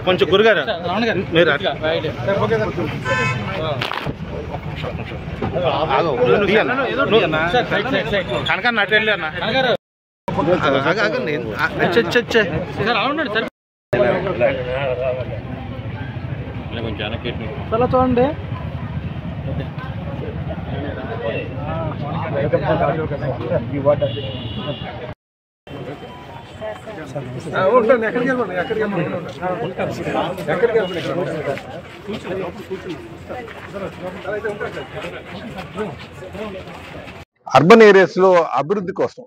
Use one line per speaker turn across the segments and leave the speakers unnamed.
కొంచెం గురుగారు మీరు కనకన్న అటు వెళ్ళి అన్న
చాలా చూడండి.
అర్బన్ ఏరియాస్ లో అభివృద్ధి కోసం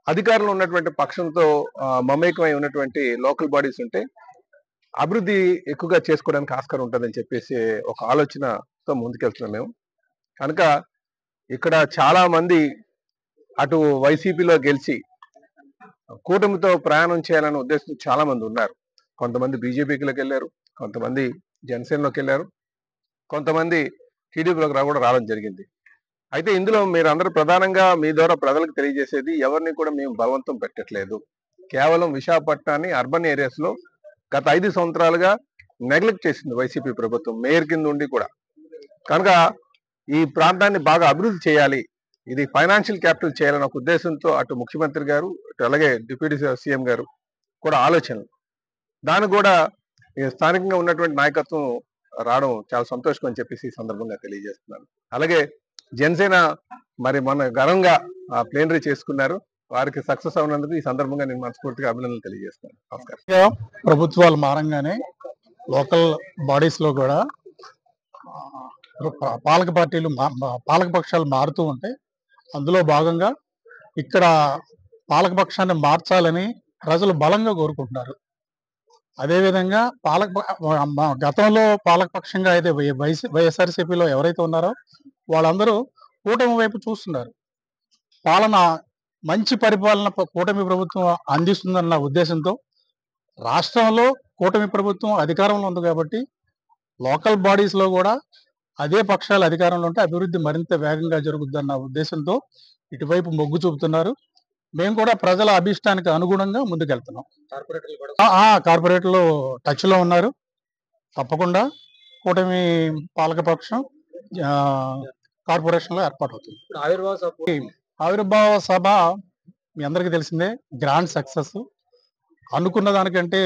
అధికారంలో ఉన్నటువంటి పక్షంతో మమేకమై ఉన్నటువంటి లోకల్ బాడీస్ ఉంటే అభివృద్ధి ఎక్కువగా చేసుకోవడానికి ఆస్కారం ఉంటుందని చెప్పేసి ఒక ఆలోచనతో ముందుకెళ్తున్నాం మేము. కనుక ఇక్కడ చాలా మంది అటు వైసీపీలో గెలిచి కూటమితో ప్రయాణం చేయాలనే ఉద్దేశం చాలా మంది ఉన్నారు. కొంతమంది బీజేపీలోకి వెళ్ళారు, కొంతమంది జనసేనలోకి వెళ్ళారు, కొంతమంది టీడీపీలోకి కూడా రావడం జరిగింది. అయితే ఇందులో మీరు అందరూ ప్రధానంగా మీ ద్వారా ప్రజలకు తెలియజేసేది ఎవరిని కూడా మేము బలవంతం పెట్టట్లేదు. కేవలం విశాఖపట్నాన్ని అర్బన్ ఏరియాస్ లో గత 5 సంవత్సరాలుగా నెగ్లెక్ట్ చేసింది వైసీపీ ప్రభుత్వం మేయర్ కింద ఉండి కూడా. కనుక ఈ ప్రాంతాన్ని బాగా అభివృద్ధి చేయాలి, ఇది ఫైనాన్షియల్ క్యాపిటల్ చేయాలనే ఒక ఉద్దేశంతో అటు ముఖ్యమంత్రి గారు అలాగే డిప్యూటీ సీఎం గారు కూడా ఆలోచనలు దానికి కూడా స్థానికంగా ఉన్నటువంటి నాయకత్వం రావడం చాలా సంతోషం అని చెప్పేసి ఈ సందర్భంగా తెలియజేస్తున్నాను. అలాగే జనసేన మరి మన ఘనంగా ప్లేనరీ చేసుకున్నారు, వారికి సక్సెస్ అవునందుకు ఈ సందర్భంగా నేను మనస్ఫూర్తిగా అభినందనలు తెలియజేస్తాను. నమస్కారం.
ప్రభుత్వాలు మారంగానే లోకల్ బాడీస్ లో కూడా పాలక పార్టీలు పాలక పక్షాలు మారుతూ ఉంటాయి. అందులో భాగంగా ఇక్కడ పాలకపక్షాన్ని మార్చాలని ప్రజలు బలంగా కోరుకుంటున్నారు. అదేవిధంగా గతంలో పాలకపక్షంగా అయితే వైఎస్ఆర్సీపీలో ఎవరైతే ఉన్నారో వాళ్ళందరూ కూటమి వైపు చూస్తున్నారు. పాలన మంచి పరిపాలన కూటమి ప్రభుత్వం అందిస్తుందన్న ఉద్దేశంతో రాష్ట్రంలో కూటమి ప్రభుత్వం అధికారంలో ఉంది కాబట్టి లోకల్ బాడీస్ లో కూడా అదే పక్షాలు అధికారంలో ఉంటే అభివృద్ధి మరింత వేగంగా జరుగుద్దన్న ఉద్దేశంతో ఇటువైపు మొగ్గు చూపుతున్నారు. మేము కూడా ప్రజల అభిష్టానికి అనుగుణంగా ముందుకెళ్తున్నాం. కార్పొరేటర్లు టచ్ లో ఉన్నారు. తప్పకుండా కూటమి పాలకపక్షం కార్పొరేషన్ లో ఏర్పాటు అవుతుంది. ఆవిర్భావ సభ మీ అందరికీ తెలిసిందే, గ్రాండ్ సక్సెస్. అనుకున్న దానికంటే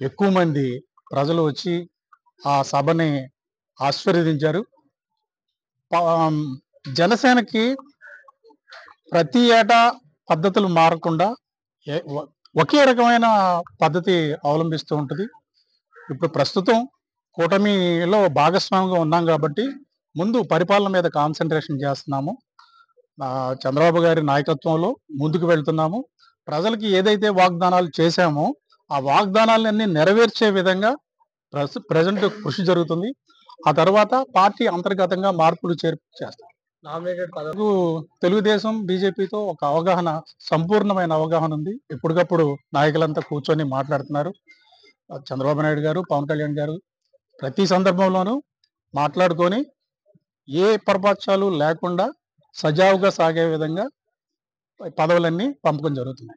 ఎక్కువ మంది ప్రజలు వచ్చి ఆ సభని ఆశీర్వదించారు. జనసేనకి ప్రతి ఏటా పద్ధతులు మారకుండా ఒకే రకమైన పద్ధతి అవలంబిస్తూ ఉంటుంది. ఇప్పుడు ప్రస్తుతం కూటమిలో భాగస్వామిగా ఉన్నాం కాబట్టి ముందు పరిపాలన మీద కాన్సన్ట్రేషన్ చేస్తున్నాము. చంద్రబాబు గారి నాయకత్వంలో ముందుకు వెళ్తున్నాము. ప్రజలకి ఏదైతే వాగ్దానాలు చేశామో ఆ వాగ్దానాలన్నీ నెరవేర్చే విధంగా ప్రజెంట్ కృషి జరుగుతుంది. ఆ తర్వాత పార్టీ అంతర్గతంగా మార్పులు చేర్పు చేస్తాం. తెలుగుదేశం బీజేపీతో ఒక అవగాహన, సంపూర్ణమైన అవగాహన ఉంది. ఎప్పటికప్పుడు నాయకులంతా కూర్చొని మాట్లాడుతున్నారు. చంద్రబాబు నాయుడు గారు, పవన్ కళ్యాణ్ గారు ప్రతి సందర్భంలోనూ మాట్లాడుకొని ఏ పొరపాట్లు లేకుండా సజావుగా సాగే విధంగా పదవులన్నీ పంపకం జరుగుతుంది.